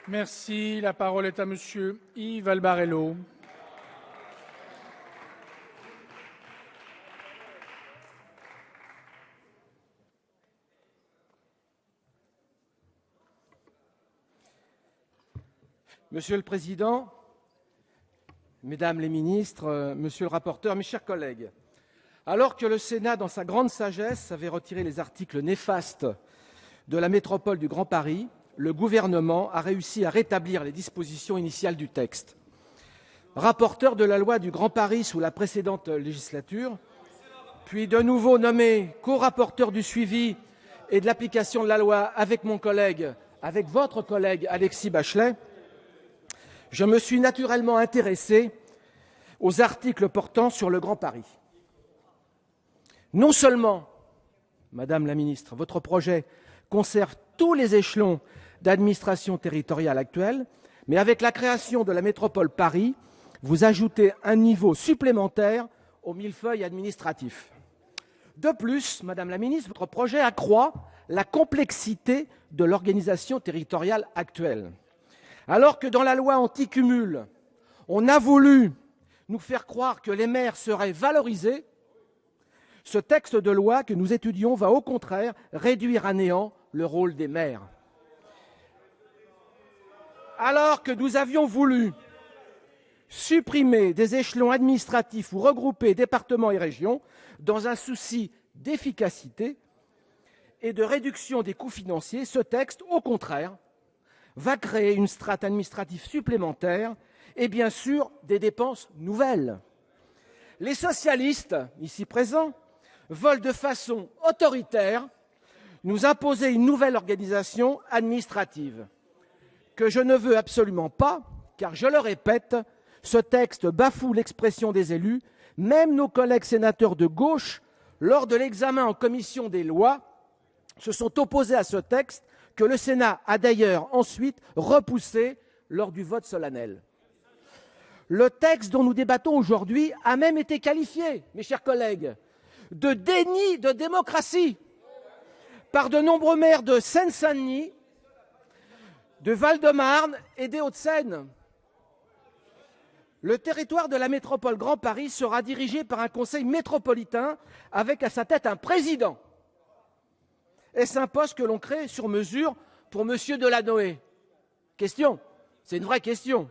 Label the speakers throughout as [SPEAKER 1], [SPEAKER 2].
[SPEAKER 1] Merci. La parole est à Monsieur Yves Albarello.
[SPEAKER 2] Monsieur le Président, Mesdames les ministres, Monsieur le rapporteur, mes chers collègues, alors que le Sénat, dans sa grande sagesse, avait retiré les articles néfastes de la métropole du Grand Paris, le gouvernement a réussi à rétablir les dispositions initiales du texte. Rapporteur de la loi du Grand Paris sous la précédente législature, puis de nouveau nommé co-rapporteur du suivi et de l'application de la loi avec votre collègue Alexis Bachelet, je me suis naturellement intéressé aux articles portant sur le Grand Paris. Non seulement, Madame la Ministre, votre projet conserve tous les échelons d'administration territoriale actuels, mais avec la création de la métropole Paris, vous ajoutez un niveau supplémentaire au millefeuille administratif. De plus, Madame la Ministre, votre projet accroît la complexité de l'organisation territoriale actuelle. Alors que dans la loi anti-cumul, on a voulu nous faire croire que les maires seraient valorisés, ce texte de loi que nous étudions va au contraire réduire à néant le rôle des maires. Alors que nous avions voulu supprimer des échelons administratifs ou regrouper départements et régions dans un souci d'efficacité et de réduction des coûts financiers, ce texte, au contraire, va créer une strate administrative supplémentaire et bien sûr des dépenses nouvelles. Les socialistes, ici présents, veulent de façon autoritaire nous imposer une nouvelle organisation administrative que je ne veux absolument pas, car je le répète, ce texte bafoue l'expression des élus. Même nos collègues sénateurs de gauche, lors de l'examen en commission des lois, se sont opposés à ce texte que le Sénat a d'ailleurs ensuite repoussé lors du vote solennel. Le texte dont nous débattons aujourd'hui a même été qualifié, mes chers collègues, de déni de démocratie par de nombreux maires de Seine-Saint-Denis, de Val-de-Marne et des Hauts-de-Seine. Le territoire de la métropole Grand Paris sera dirigé par un conseil métropolitain avec à sa tête un président. Est-ce un poste que l'on crée sur mesure pour M. Delanoë? Question, c'est une vraie question.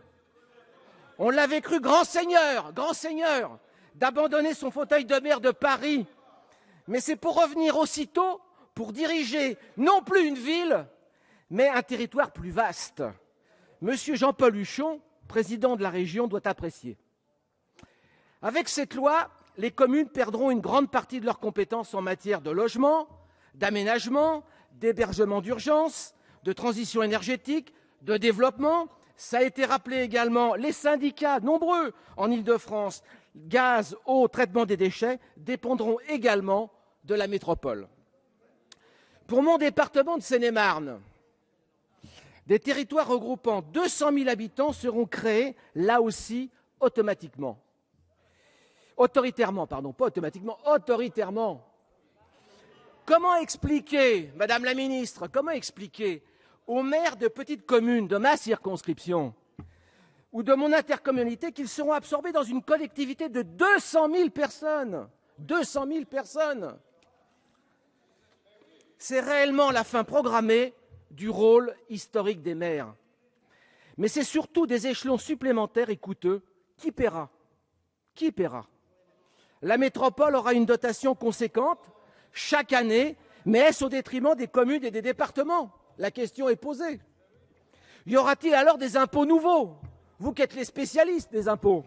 [SPEAKER 2] On l'avait cru grand seigneur, d'abandonner son fauteuil de maire de Paris. Mais c'est pour revenir aussitôt pour diriger non plus une ville, mais un territoire plus vaste. Monsieur Jean-Paul Huchon, président de la région, doit apprécier. Avec cette loi, les communes perdront une grande partie de leurs compétences en matière de logement, d'aménagement, d'hébergement d'urgence, de transition énergétique, de développement. Ça a été rappelé également, les syndicats, nombreux en Île-de-France, gaz, eau, traitement des déchets, dépendront également de la métropole. Pour mon département de Seine-et-Marne, des territoires regroupant 200 000 habitants seront créés, là aussi, autoritairement. Comment expliquer, Madame la Ministre, aux maires de petites communes de ma circonscription ou de mon intercommunalité qu'ils seront absorbés dans une collectivité de 200 000 personnes? 200 000 personnes. C'est réellement la fin programmée du rôle historique des maires. Mais c'est surtout des échelons supplémentaires et coûteux. Qui paiera? Qui paiera? La métropole aura une dotation conséquente chaque année, mais est-ce au détriment des communes et des départements? La question est posée. Y aura-t-il alors des impôts nouveaux? Vous qui êtes les spécialistes des impôts.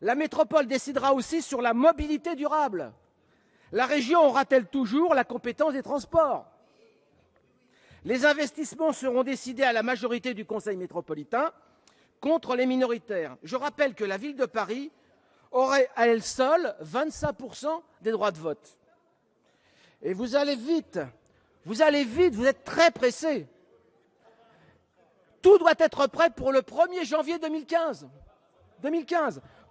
[SPEAKER 2] La métropole décidera aussi sur la mobilité durable. La région aura-t-elle toujours la compétence des transports? Les investissements seront décidés à la majorité du Conseil métropolitain contre les minoritaires. Je rappelle que la ville de Paris aurait à elle seule 25% des droits de vote. Et vous allez vite, vous êtes très pressés. Tout doit être prêt pour le 1er janvier 2015.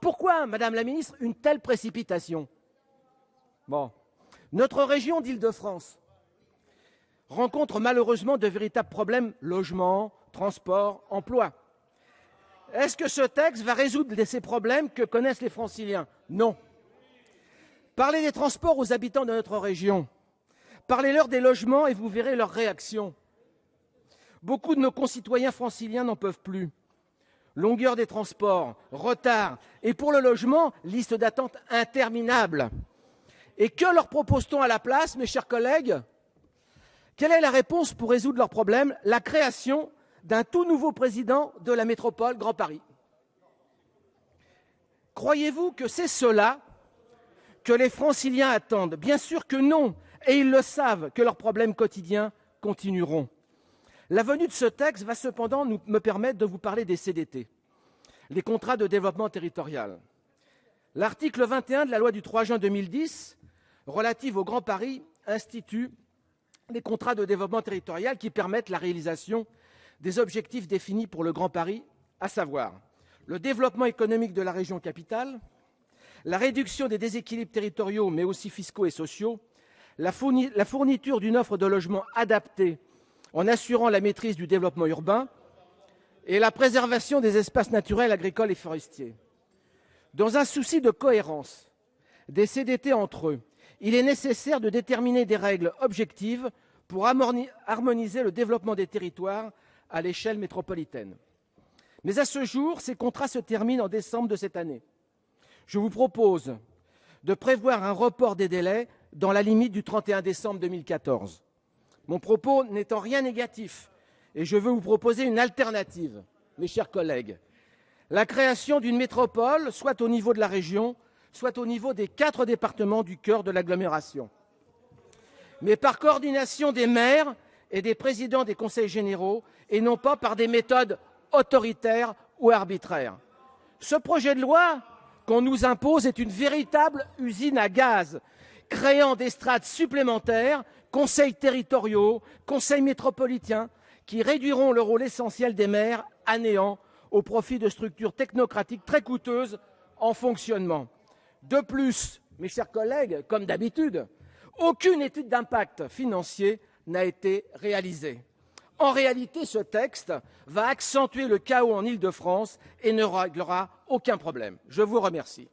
[SPEAKER 2] Pourquoi, Madame la Ministre, une telle précipitation? Notre région d'Île-de-France rencontre malheureusement de véritables problèmes logement, transport, emploi. Est-ce que ce texte va résoudre ces problèmes que connaissent les Franciliens? Non. Parlez des transports aux habitants de notre région. Parlez-leur des logements et vous verrez leur réaction. Beaucoup de nos concitoyens franciliens n'en peuvent plus. Longueur des transports, retard, et pour le logement, liste d'attente interminable. Et que leur propose-t-on à la place, mes chers collègues? Quelle est la réponse pour résoudre leurs problèmes? La création d'un tout nouveau président de la métropole Grand Paris. Croyez-vous que c'est cela que les Franciliens attendent? Bien sûr que non, et ils le savent que leurs problèmes quotidiens continueront. La venue de ce texte va cependant me permettre de vous parler des CDT, les contrats de développement territorial. L'article 21 de la loi du 3 juin 2010, relative au Grand Paris, institue les contrats de développement territorial qui permettent la réalisation des objectifs définis pour le Grand Paris, à savoir le développement économique de la région capitale, la réduction des déséquilibres territoriaux mais aussi fiscaux et sociaux, la fourniture d'une offre de logement adaptée en assurant la maîtrise du développement urbain et la préservation des espaces naturels, agricoles et forestiers. Dans un souci de cohérence des CDT entre eux, il est nécessaire de déterminer des règles objectives pour harmoniser le développement des territoires à l'échelle métropolitaine. Mais à ce jour, ces contrats se terminent en décembre de cette année. Je vous propose de prévoir un report des délais dans la limite du 31 décembre 2014. Mon propos n'est en rien négatif et je veux vous proposer une alternative, mes chers collègues. La création d'une métropole, soit au niveau de la région, soit au niveau des 4 départements du cœur de l'agglomération. Mais par coordination des maires et des présidents des conseils généraux et non pas par des méthodes autoritaires ou arbitraires. Ce projet de loi qu'on nous impose est une véritable usine à gaz, créant des strates supplémentaires, conseils territoriaux, conseils métropolitains, qui réduiront le rôle essentiel des maires à néant au profit de structures technocratiques très coûteuses en fonctionnement. De plus, mes chers collègues, comme d'habitude, aucune étude d'impact financier n'a été réalisée. En réalité, ce texte va accentuer le chaos en Île-de-France et ne réglera aucun problème. Je vous remercie.